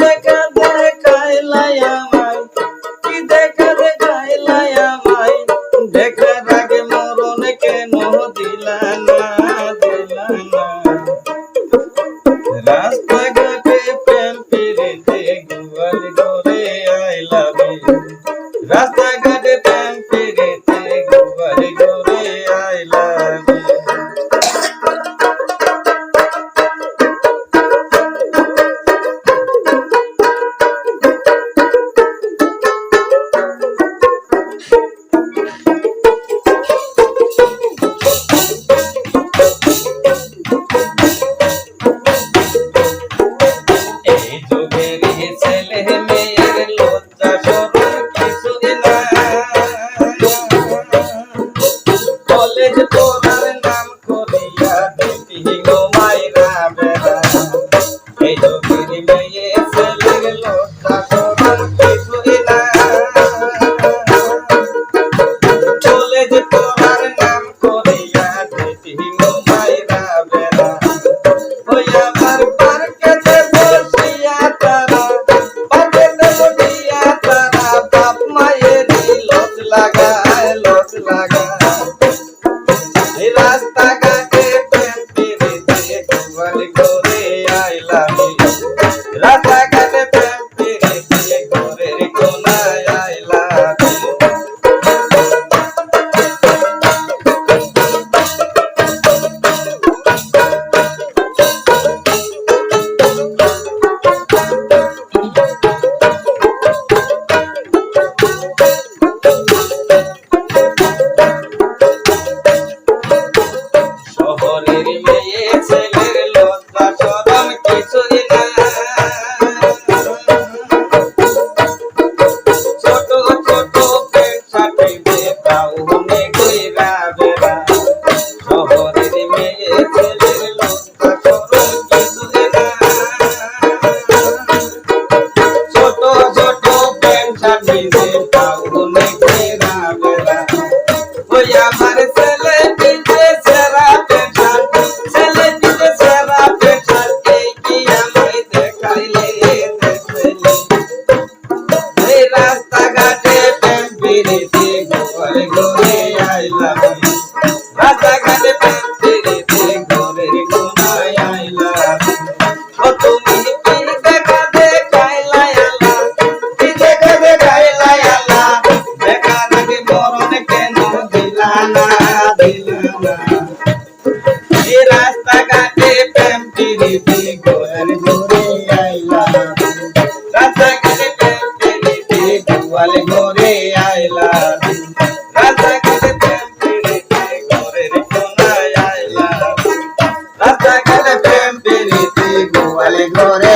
দেখা দেখাইলাই আমায়, কি দেখা দেখাইলাই আমায়, দেখার আগে মরণ কেন দিলা না, দিলা না। রাস্তাঘাটে প্রেম পিরিতে গোয়াল ঘরে আই লাভ ইউ, রাস্তাঘাটে প্রেম পিরিতে গোয়াল ঘরে আই লাভ ইউ। রাস্তাঘাটে প্রেম পিরিতে গোয়াল ঘরে আই লাভ ইউ, রাস্তাঘাটে প্রেম পিরিতে ঘরের কোনায় আই লাভ ইউ। শহরের মেয়ে ছেলের লজ্জা শরম কিছুই না, ছোট ছোট প্যান্ট শার্টে টাউনে কইরা বেড়া। শহরের মেয়ে ছেলের লজ্জা শরম কিছুই না, ছোট ছোট প্যান্ট শার্টে টাউনে কইরা বেড়া। ওই আমার ছেলে দিতে সেরা প্যান্ট শার্ট, ছেলে দিতে সেরা প্যান্ট শার্ট, এই কি আমায় দেখাইলে দেখলে। এই রাস্তাঘাটে প্রেম পিরিতে গোয়াল ঘরে আই লাভ ইউ, রাস্তাঘাটে প্রেম পিরিতে ঘরের কোনায় আই লাভ ইউ। ও তুমি কি দেখা দেখাইলাই আল্লাহ, কি দেখা দেখাইলাই আল্লাহ, দেখার আগে মরণ কেন দিলা না, দিলা না। এই রাস্তাঘাটে প্রেম পিরিতে গোয়াল ঘরে আই লাভ ইউ, রাস্তাঘাটে প্রেম পিরিতে গোয়াল ঘরে আই লাভ ইউ, রাস্তাঘাটে প্রেম পিরিতে ঘরের কোনায় আই লাভ ইউ, রাস্তাঘাটে প্রেম পিরিতে গোয়াল ঘরে